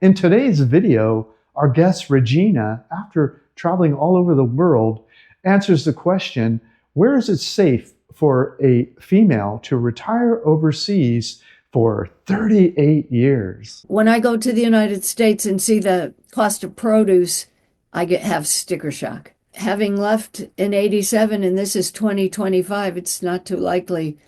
In today's video, our guest Regina, after traveling all over the world, answers the question, where is it safe for a female to retire overseas for 38 years? When I go to the United States and see the cost of produce, I have sticker shock. Having left in '87 and this is 2025, it's not too likely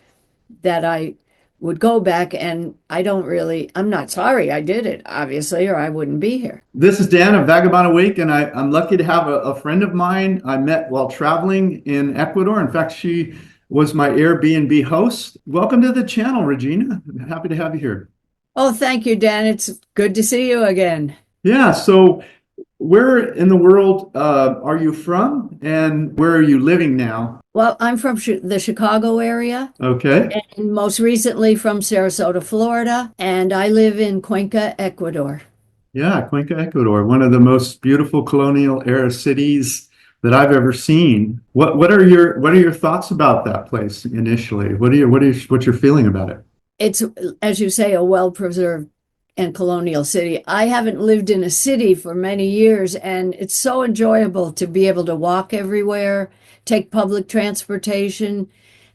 that I would go back, and I'm not sorry I did it, obviously, or I wouldn't be here. This is Dan of Vagabond Awake, and I'm lucky to have a friend of mine I met while traveling in Ecuador. In fact, she was my Airbnb host. Welcome to the channel, Regina. I'm happy to have you here. Oh, thank you, Dan. It's good to see you again. Yeah, so where in the world are you from, and where are you living now? Well, I'm from the Chicago area. Okay. And most recently from Sarasota, Florida. And I live in Cuenca, Ecuador. Yeah, Cuenca, Ecuador, one of the most beautiful colonial era cities that I've ever seen. What are your thoughts about that place initially? What's your feeling about it? It's, as you say, a well-preserved and colonial city. I haven't lived in a city for many years, and it's so enjoyable to be able to walk everywhere, take public transportation,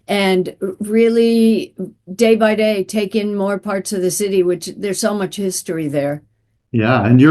and really day by day take in more parts of the city, which there's so much history there. Yeah, and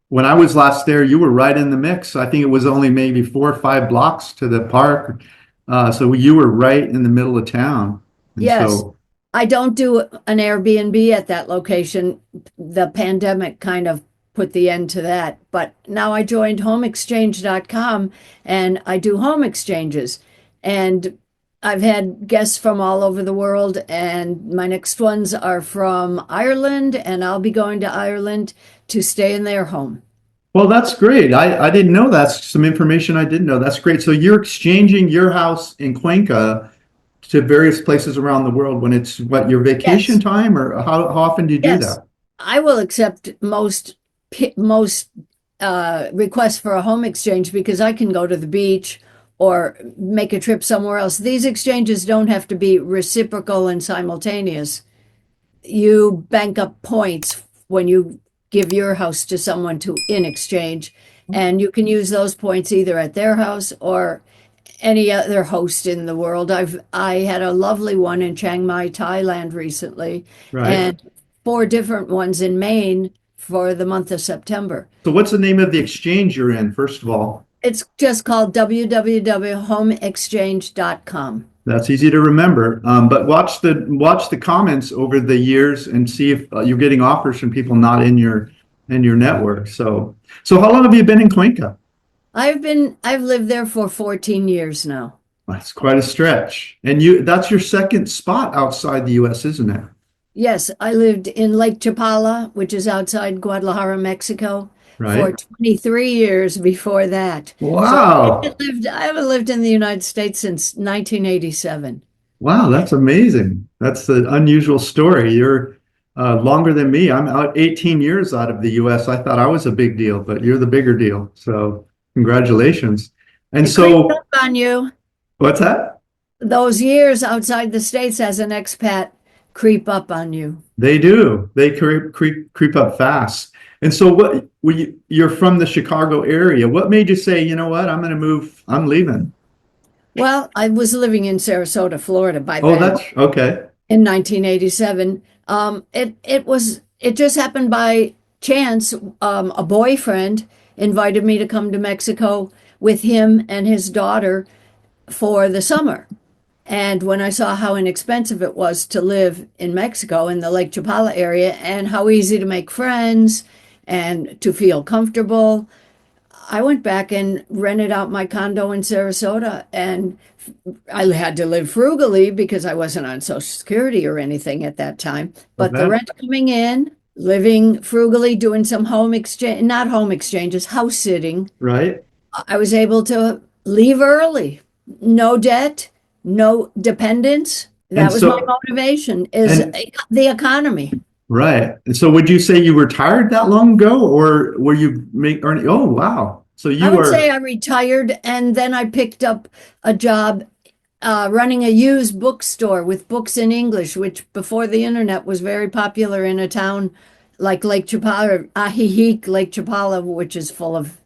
when I was last there, you were right in the mix. I think it was only maybe 4 or 5 blocks to the park. So you were right in the middle of town. And yes. So, I don't do an Airbnb at that location. The pandemic kind of put the end to that. But now I joined homeexchange.com and I do home exchanges. And I've had guests from all over the world, and my next ones are from Ireland, and I'll be going to Ireland to stay in their home. well, that's great. I didn't know that's some information I didn't know. That's great. So you're exchanging your house in Cuenca to various places around the world when it's your vacation Yes. time, or how often do you do Yes. that? I will accept most requests for a home exchange because I can go to the beach or make a trip somewhere else. These exchanges don't have to be reciprocal and simultaneous. You bank up points when you give your house to someone in exchange, and you can use those points either at their house or any other host in the world. I had a lovely one in Chiang Mai, Thailand recently, Right. and 4 different ones in Maine for the month of September. So what's the name of the exchange you're in, first of all? It's just called www.homeexchange.com. That's easy to remember. But watch the comments over the years and see if you're getting offers from people not in your network. So how long have you been in Cuenca? I've lived there for 14 years now. That's quite a stretch. And that's your second spot outside the US, isn't it? Yes, I lived in Lake Chapala, which is outside Guadalajara, Mexico, Right. for 23 years before that. Wow. So I haven't lived in the United States since 1987. Wow, that's amazing. That's an unusual story. You're longer than me. I'm out 18 years out of the US. I thought I was a big deal, but you're the bigger deal. So congratulations. And It so creeps up on you. what's that? Those years outside the States as an expat creep up on you. They do. They creep up fast. And so you're from the Chicago area. What made you say, you know what, I'm going to move, I'm leaving? Well, I was living in Sarasota, Florida by Oh, then. that's okay. In 1987. It just happened by chance. A boyfriend invited me to come to Mexico with him and his daughter for the summer. And when I saw how inexpensive it was to live in Mexico in the Lake Chapala area and how easy to make friends and to feel comfortable, I went back and rented out my condo in Sarasota. And I had to live frugally because I wasn't on Social Security or anything at that time. But the rent coming in, living frugally, doing some not home exchanges, house sitting. Right. I was able to leave early. No debt, no dependence. That was my motivation, is the economy. Right. And so would you say you retired that long ago, or were you earning? Oh, wow. So I would say I retired, and then I picked up a job running a used bookstore with books in English, which before the internet was very popular in a town like Lake Chapala, Lake Chapala, which is full of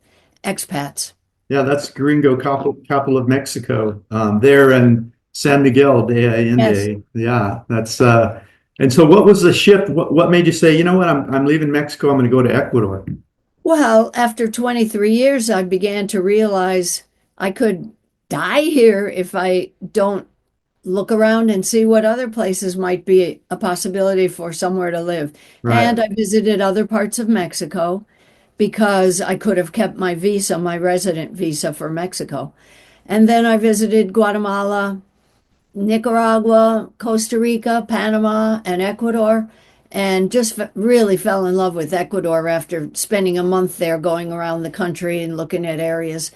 expats. Yeah, that's Gringo capital of Mexico. There in San Miguel de Yes. Allende. Yeah, that's and so what was the shift? What made you say, you know what, I'm leaving Mexico, I'm going to go to Ecuador? Well, after 23 years, I began to realize I could die here if I don't look around and see what other places might be a possibility for somewhere to live. Right. And I visited other parts of Mexico because I could have kept my visa, my resident visa for Mexico. And then I visited Guatemala, Nicaragua, Costa Rica, Panama, and Ecuador, and just really fell in love with Ecuador after spending a month there going around the country and looking at areas,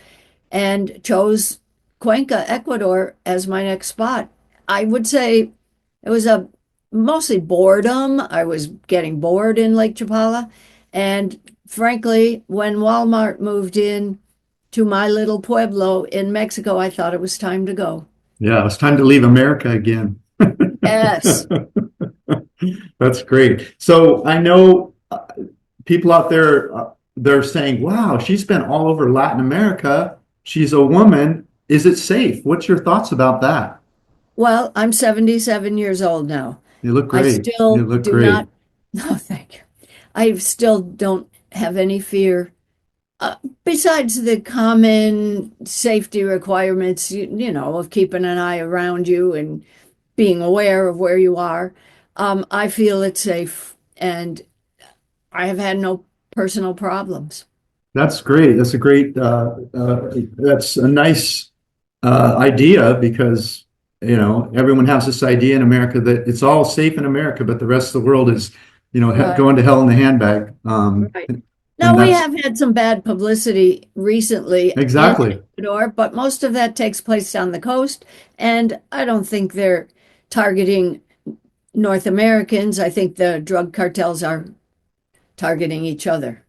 and chose Cuenca, Ecuador as my next spot. I would say it was a mostly boredom. I was getting bored in Lake Chapala. And frankly, when Walmart moved in to my little pueblo in Mexico, I thought it was time to go. Yeah, it's time to leave America again. Yes. That's great. So I know people out there, they're saying, wow, she's been all over Latin America. She's a woman. Is it safe? What's your thoughts about that? Well, I'm 77 years old now. You look I great. still You look do great. not, no, thank you. I still don't have any fear. Besides the common safety requirements, you know, of keeping an eye around you and being aware of where you are, I feel it's safe and I have had no personal problems. That's great. That's a great, that's a nice idea because, you know, everyone has this idea in America that it's all safe in America, but the rest of the world is, you know, Right. going to hell in the handbag. Right. And Now, we that's have had some bad publicity recently in exactly. Ecuador, but most of that takes place on the coast, and I don't think they're targeting North Americans. I think the drug cartels are targeting each other.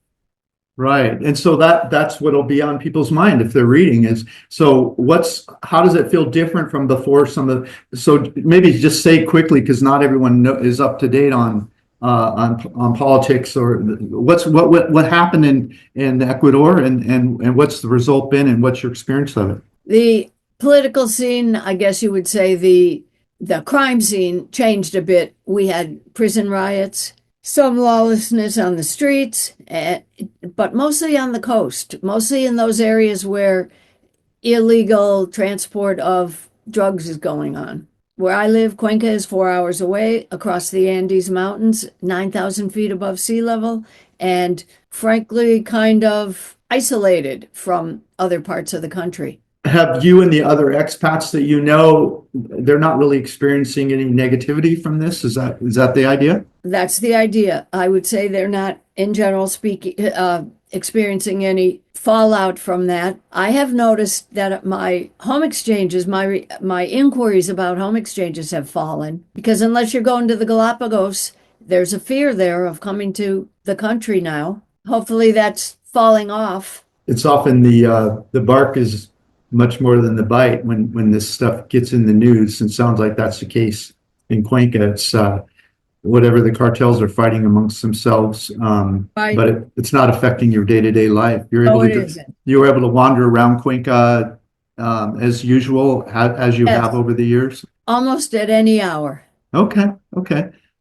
Right. And so that's what'll be on people's mind if they're reading is, so how does it feel different from before so maybe just say quickly, because not everyone is up to date on politics or what happened in Ecuador and what's the result been and what's your experience of it? The political scene, I guess you would say the crime scene changed a bit. We had prison riots, some lawlessness on the streets, but mostly on the coast, mostly in those areas where illegal transport of drugs is going on. Where I live, Cuenca is 4 hours away across the Andes Mountains, 9,000 feet above sea level, and frankly, kind of isolated from other parts of the country. Have you and the other expats that you know, they're not really experiencing any negativity from this? Is that the idea? That's the idea. I would say they're not, in general speaking, experiencing any fallout from that. I have noticed that my home exchanges, my inquiries about home exchanges have fallen because unless you're going to the Galapagos, there's a fear there of coming to the country now. Hopefully that's falling off. It's often the bark is much more than the bite when this stuff gets in the news, and sounds like that's the case in Cuenca. It's whatever the cartels are fighting amongst themselves, Right. but it's not affecting your day-to-day life. No, it isn't. You were able to wander around Cuenca as usual, as you Yes. have over the years? Almost at any hour. Okay.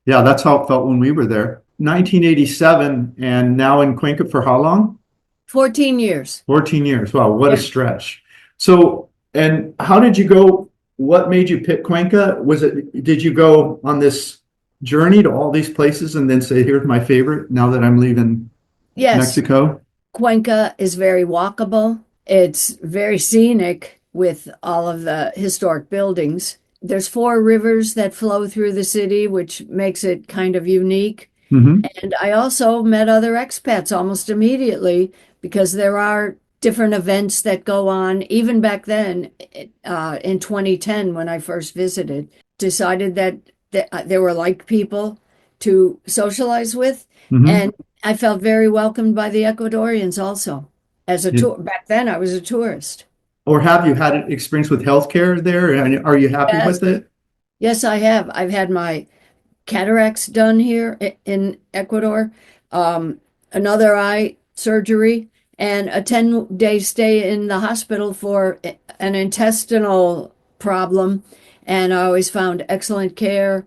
Yeah, that's how it felt when we were there. 1987, and now in Cuenca for how long? 14 years. 14 years. Wow, what a Yeah. stretch. So, and how did you go? What made you pick Cuenca? Did you go on this journey to all these places and then say, here's my favorite now that I'm leaving Yes. Mexico? Cuenca is very walkable. It's very scenic with all of the historic buildings. There's 4 rivers that flow through the city, which makes it kind of unique. Mm-hmm. And I also met other expats almost immediately because there are different events that go on. Even back then, in 2010, when I first visited, decided that there were like people to socialize with. Mm-hmm. And I felt very welcomed by the Ecuadorians also. As a tour, back then I was a tourist. Or have you had an experience with healthcare there? And are you happy Yes. with it? Yes, I have. I've had my cataracts done here in Ecuador. another eye surgery, and a 10-day stay in the hospital for an intestinal problem. And I always found excellent care.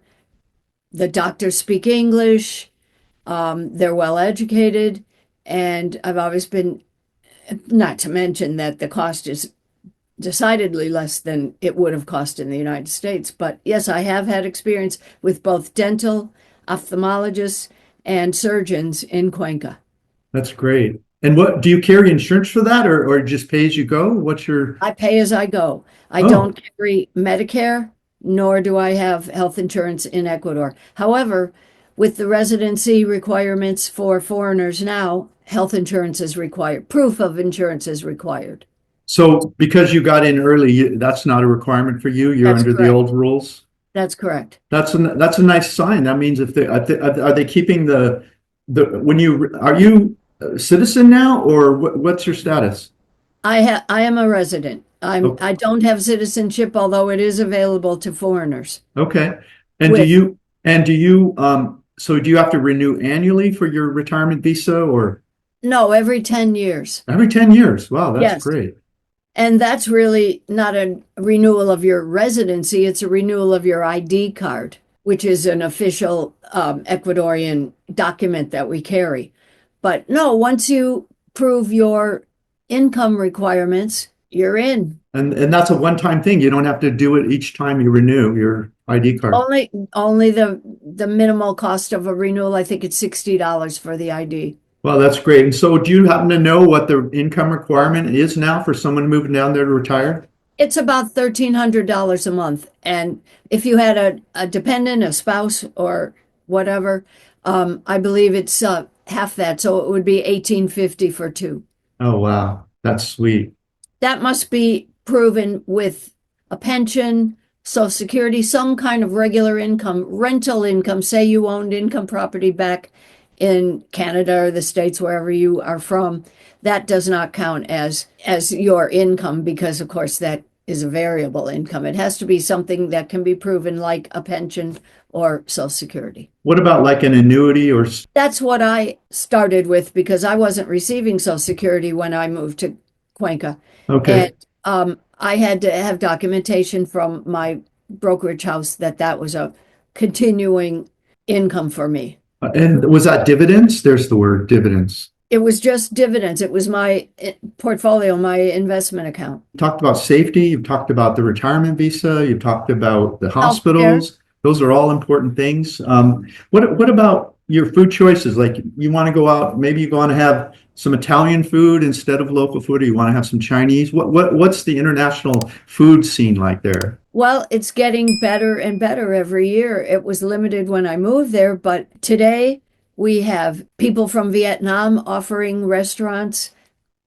The doctors speak English. They're well educated. And I've always been, not to mention that the cost is decidedly less than it would have cost in the United States. But yes, I have had experience with both dental, ophthalmologists, and surgeons in Cuenca. That's great. And what do you carry insurance for that, or just pay as you go? What's your? I pay as I go. I Oh, don't carry Medicare, nor do I have health insurance in Ecuador. However, with the residency requirements for foreigners now, health insurance is required. Proof of insurance is required. so because you got in early, that's not a requirement for you. You're That's under the correct. old rules. That's correct. That's a nice sign. That means if they are they keeping the when you are you a citizen now, or what's your status? I am a resident. Oh, I don't have citizenship, although it is available to foreigners. okay. And With do you so do you have to renew annually for your retirement visa, or No, every 10 years. every 10 years? Wow, that's Yes. great. And that's really not a renewal of your residency, it's a renewal of your ID card, which is an official Ecuadorian document that we carry. But no, once you prove your income requirements, you're in. And that's a one-time thing. You don't have to do it each time you renew your ID card. Only the minimal cost of a renewal. I think it's $60 for the ID. Well, that's great. And so do you happen to know what the income requirement is now for someone moving down there to retire? It's about $1,300 a month. And if you had a dependent, a spouse, or whatever, I believe it's half that. So it would be $1,850 for two. Oh, wow. That's sweet. That must be proven with a pension, Social Security, some kind of regular income, rental income. Say you owned income property back in Canada or the States, wherever you are from. That does not count as your income because, of course, that is a variable income. It has to be something that can be proven, like a pension or Social Security. What about like an annuity or? That's what I started with because I wasn't receiving Social Security when I moved to Cuenca. Okay. And I had to have documentation from my brokerage house that was a continuing income for me. And was that dividends? There's the word dividends. It was just dividends. It was my portfolio, my investment account. You talked about safety. You've talked about the retirement visa. You've talked about the Healthcare. hospitals. Those are all important things. What about your food choices? Like you want to go out, maybe you want to have some Italian food instead of local food, or you want to have some Chinese? What's the international food scene like there? Well, it's getting better and better every year. It was limited when I moved there, but today we have people from Vietnam offering restaurants,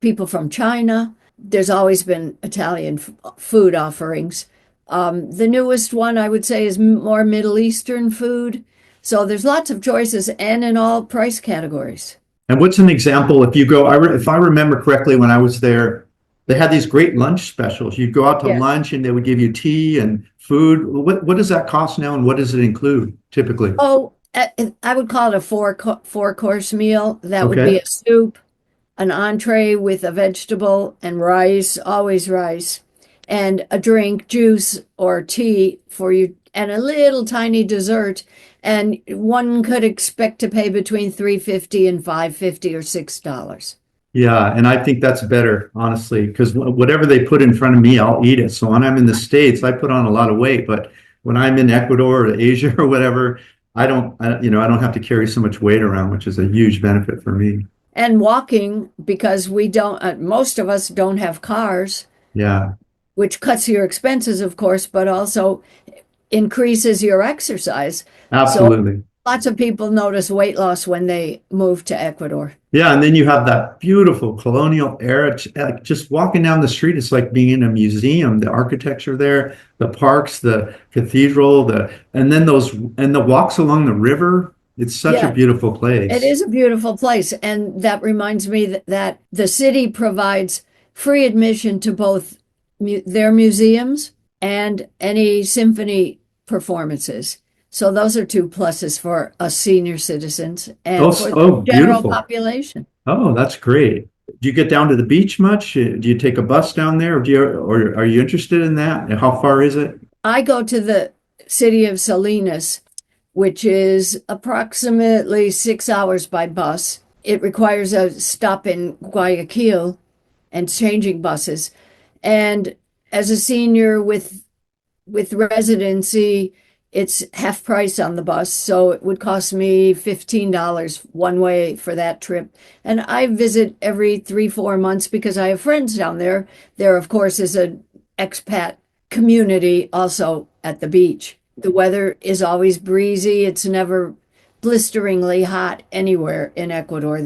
people from China. There's always been Italian food offerings. The newest one, I would say, is more Middle Eastern food. So there's lots of choices and in all price categories. And what's an example if you go, if I remember correctly, when I was there, they had these great lunch specials. You'd go out to Yes. lunch and they would give you tea and food. What does that cost now, and what does it include typically? Oh, I would call it a four-course meal. That would be Okay. a soup, an entree with a vegetable and rice, always rice, and a drink, juice or tea for you, and a little tiny dessert. And one could expect to pay between $3.50 and $5.50 or $6. Yeah, and I think that's better, honestly, because whatever they put in front of me, I'll eat it. So when I'm in the States, I put on a lot of weight, but when I'm in Ecuador or Asia or whatever, I don't have to carry so much weight around, which is a huge benefit for me. And walking, because we don't, most of us don't have cars, Yeah, which cuts your expenses, of course, but also increases your exercise. absolutely. So lots of people notice weight loss when they move to Ecuador. Yeah, and then you have that beautiful colonial era, just walking down the street, it's like being in a museum, the architecture there, the parks, the cathedral, and then the walks along the river. It's such a Yeah, beautiful place. it is a beautiful place. And that reminds me that the city provides free admission to both their museums and any symphony performances. So those are two pluses for us senior citizens Oh, and for oh, the general beautiful. population. Oh, that's great. Do you get down to the beach much? Do you take a bus down there, or are you interested in that? And how far is it? I go to the city of Salinas, which is approximately 6 hours by bus. It requires a stop in Guayaquil and changing buses. And as a senior with residency, it's half price on the bus. So it would cost me $15 one way for that trip. And I visit every 3-4 months because I have friends down there. There, of course, is an expat community also at the beach. The weather is always breezy. It's never blisteringly hot anywhere in Ecuador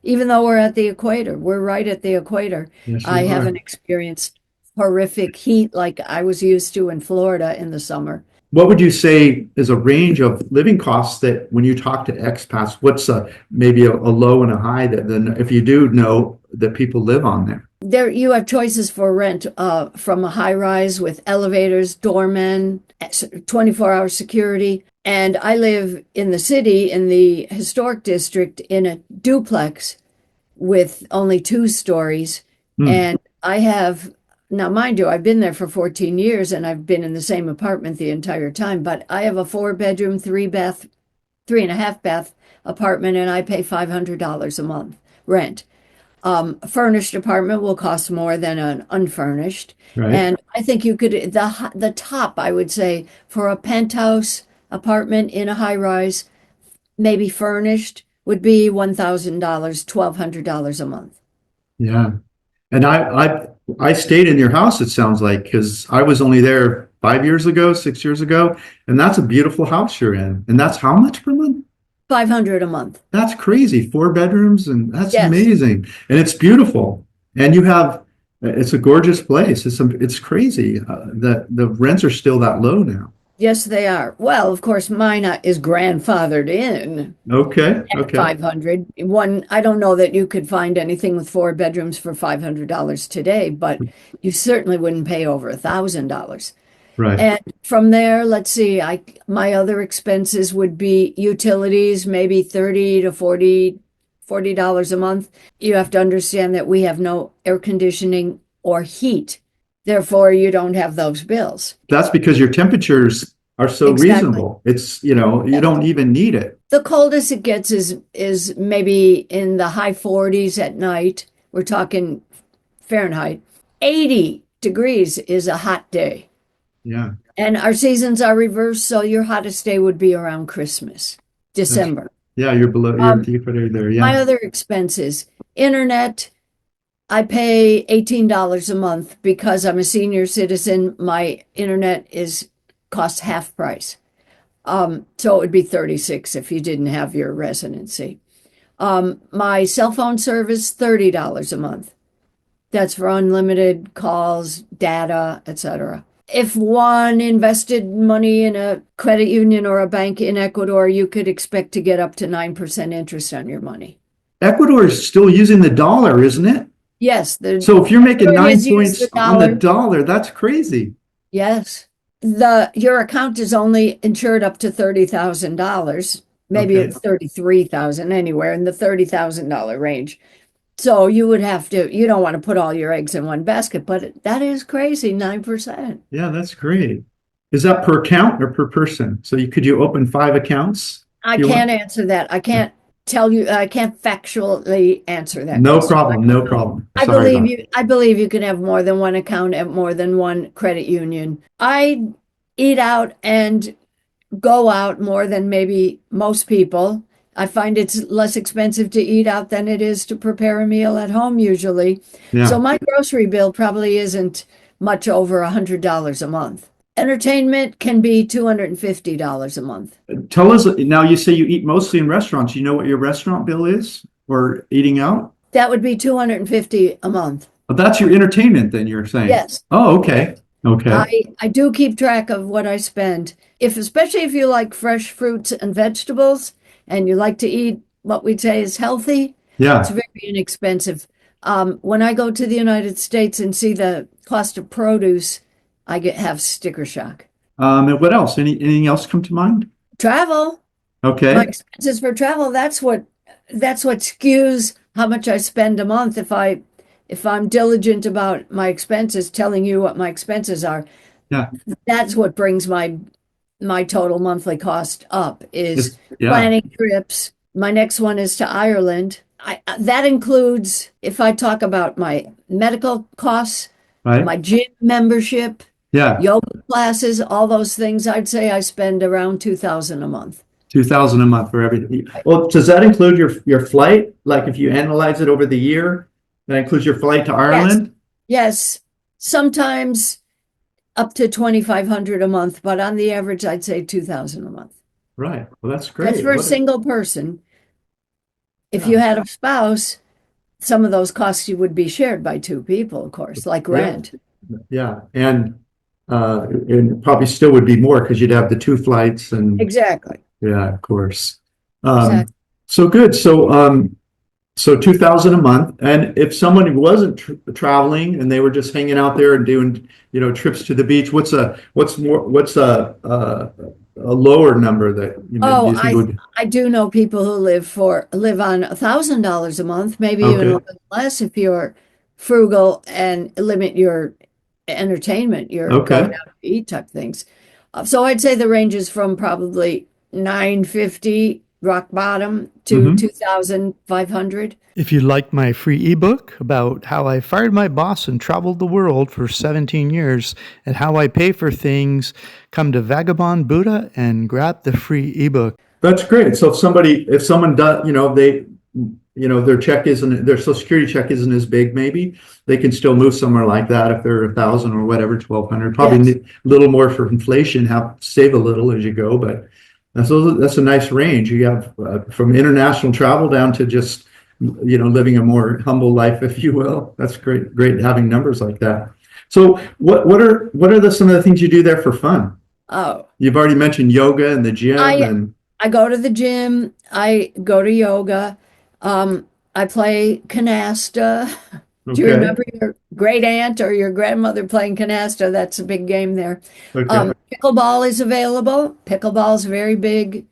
even though we're at the equator, we're right at the equator. Yes, you I are. haven't experienced horrific heat like I was used to in Florida in the summer. What would you say is a range of living costs that when you talk to expats, what's maybe a low and a high that then if you do know that people live on there? There you have choices for rent from a high rise with elevators, doormen, 24-hour security. And I live in the city, in the historic district, in a duplex with only 2 stories. And I have, now mind you, I've been there for 14 years and I've been in the same apartment the entire time, but I have a 4-bedroom, 3.5 bath apartment and I pay $500 a month rent. A furnished apartment will cost more than an unfurnished. Right. And I think you could, the top, I would say, for a penthouse apartment in a high rise, maybe furnished, would be $1,000, $1,200 a month. Yeah. And I stayed in your house, it sounds like, because I was only there 5 years ago, 6 years ago, and that's a beautiful house you're in. And that's how much per month? $500 a month. That's crazy. 4 bedrooms, and that's Yes. amazing. And it's beautiful. And it's a gorgeous place. It's crazy that the rents are still that low now. Yes, they are. Well, of course, mine is grandfathered in Okay. at Okay. 500. I don't know that you could find anything with 4 bedrooms for $500 today, but you certainly wouldn't pay over $1,000. Right. And from there, let's see, my other expenses would be utilities, maybe $30 to $40 a month. You have to understand that we have no air conditioning or heat. Therefore, you don't have those bills. That's because your temperatures are so Exactly. reasonable. It's, you don't even need it. The coldest it gets is maybe in the high 40s at night. We're talking Fahrenheit. 80 degrees is a hot day. Yeah. And our seasons are reversed, so your hottest day would be around Christmas, December. Yeah, you're below, you're deeper there. Yeah. My other expenses, internet, I pay $18 a month because I'm a senior citizen. My internet costs half price. So it would be $36 if you didn't have your residency. My cell phone service, $30 a month. That's for unlimited calls, data, etc. If one invested money in a credit union or a bank in Ecuador, you could expect to get up to 9% interest on your money. Ecuador is still using the dollar, isn't it? Yes. So if you're making Ecuador 9 has used points the on the dollar. dollar, that's crazy. Yes. Your account is only insured up to $30,000. Maybe Okay. it's $33,000, anywhere in the $30,000 range. So you don't want to put all your eggs in one basket, but that is crazy, 9%. Yeah, that's great. Is that per account or per person? So could you open 5 accounts? I You can't want- answer that. I can't tell you, I can't factually answer that No question. problem, no problem. I Sorry believe about you. I believe you can have more than one account at more than one credit union. I eat out and go out more than maybe most people. I find it's less expensive to eat out than it is to prepare a meal at home usually. Yeah. So my grocery bill probably isn't much over $100 a month. Entertainment can be $250 a month. Tell us, now you say you eat mostly in restaurants. You know what your restaurant bill is or eating out? That would be $250 a month. Oh, that's your entertainment then you're saying? Yes. Oh, okay. Okay. I do keep track of what I spend. Especially if you like fresh fruits and vegetables and you like to eat what we'd say is healthy, Yeah. it's very inexpensive. When I go to the United States and see the cost of produce, have sticker shock. And what else? Anything else come to mind? Travel. Okay. My expenses for travel, that's what skews how much I spend a month. If I'm diligent about my expenses, telling you what my expenses are, Yeah. that's what brings my total monthly cost up, is Yeah. planning trips. My next one is to Ireland. That includes, if I talk about my medical costs, Right. my gym membership, Yeah. yoga classes, all those things, I'd say I spend around $2,000 a month. 2,000 a month for everything. Well, does that include your flight? Like if you analyze it over the year, that includes your flight to Ireland? Yes. Sometimes up to 2,500 a month, but on the average, I'd say 2,000 a month. Right. Well, that's great. That's for a single person. If Yeah. you had a spouse, some of those costs you would be shared by two people, of course, like rent. Yeah. And probably still would be more because you'd have the two flights and Exactly. yeah, of course. Exactly. So good. So 2,000 a month. And if someone wasn't traveling and they were just hanging out there and doing, trips to the beach, what's a lower number that you think would? I do know people who live on $1,000 a month, maybe even a little less if you're frugal and limit your entertainment, your going out to eat type things. So I'd say the range is from probably $950 rock bottom to 2,500. If you'd like my free ebook about how I fired my boss and traveled the world for 17 years and how I pay for things, come to Vagabond Buddha and grab the free ebook. That's great. So if someone does, their Social Security check isn't as big, maybe they can still move somewhere like that if they're 1,000 or whatever, 1,200, probably a little more for inflation, save a little as you go, but that's a nice range. You have from international travel down to just, living a more humble life, if you will. That's great having numbers like that. So what are some of the things you do there for fun? Oh, you've already mentioned yoga and the gym. I go to the gym. I go to yoga. I play canasta. Do you remember your great aunt or your grandmother playing canasta? That's a big game there. Pickleball is available. Pickleball is very big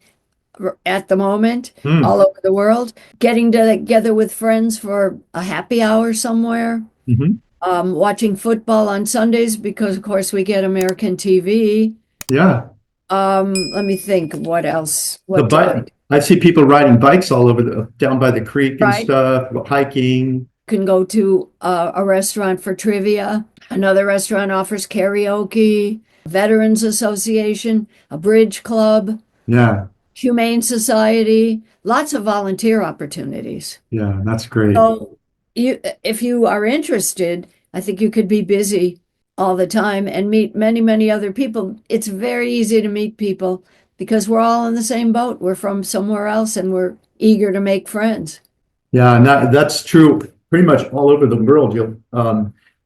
at the moment, all over the world. Getting together with friends for a happy hour somewhere. Watching football on Sundays because, of course, we get American TV. Yeah. Let me think. What else? I see people riding bikes all over down by the creek and stuff, hiking. Can go to a restaurant for trivia. Another restaurant offers karaoke, Veterans Association, a bridge club. Yeah. Humane Society, lots of volunteer opportunities. Yeah, that's great. So if you are interested, I think you could be busy all the time and meet many, many other people. It's very easy to meet people because we're all in the same boat. We're from somewhere else and we're eager to make friends. Yeah, and that's true pretty much all over the world. You'll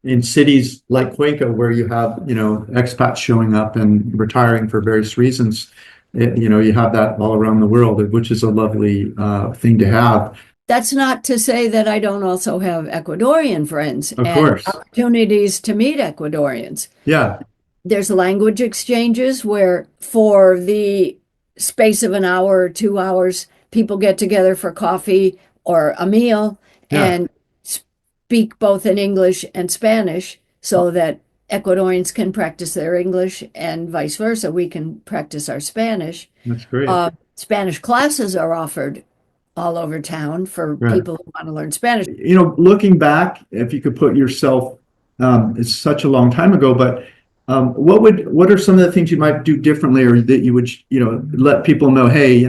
in cities like Cuenca, where you have expats showing up and retiring for various reasons. You have that all around the world, which is a lovely thing to have. That's not to say that I don't also have Ecuadorian friends and opportunities to meet Ecuadorians. Yeah. There's language exchanges where for the space of an hour or 2 hours, people get together for coffee or a meal and speak both in English and Spanish so that Ecuadorians can practice their English and vice versa. We can practice our Spanish. That's great. Spanish classes are offered all over town for people who want to learn Spanish. Looking back, if you could put yourself, it's such a long time ago, but what are some of the things you might do differently, or that you would, let people know, hey,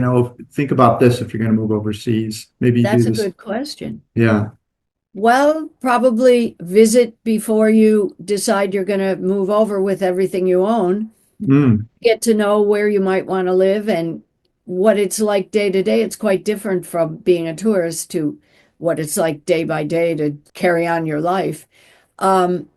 think about this if you're going to move overseas. Maybe that's a good question. Yeah. Well, probably visit before you decide you're going to move over with everything you own. Get to know where you might want to live and what it's like day to day. It's quite different from being a tourist to what it's like day by day to carry on your life.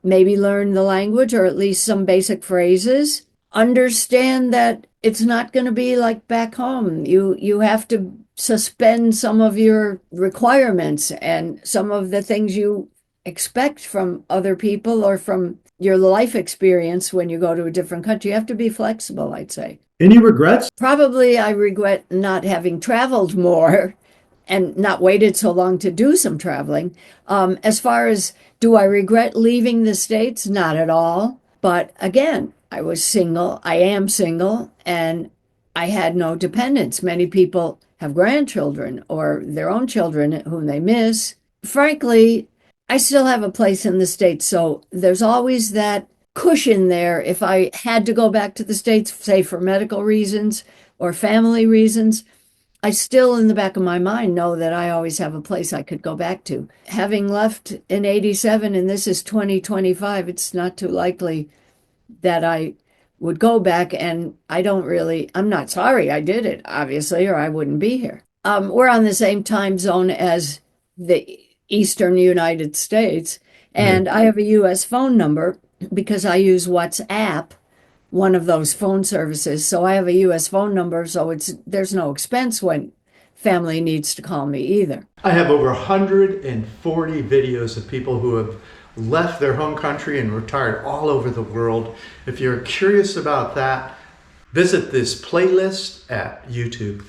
Maybe learn the language or at least some basic phrases. Understand that it's not going to be like back home. You have to suspend some of your requirements and some of the things you expect from other people or from your life experience when you go to a different country. You have to be flexible, I'd say. Any regrets? Probably I regret not having traveled more and not waited so long to do some traveling. As far as, do I regret leaving the States? Not at all. But again, I was single. I am single, and I had no dependents. Many people have grandchildren or their own children whom they miss. Frankly, I still have a place in the States, so there's always that cushion there. If I had to go back to the States, say for medical reasons or family reasons, I still, in the back of my mind, know that I always have a place I could go back to. Having left in 87, and this is 2025, it's not too likely that I would go back, and I'm not sorry I did it, obviously, or I wouldn't be here. We're on the same time zone as the Eastern United States, and I have a U.S. phone number because I use WhatsApp, one of those phone services. So I have a U.S. phone number, so there's no expense when family needs to call me either. I have over 140 videos of people who have left their home country and retired all over the world. If you're curious about that, visit this playlist at YouTube.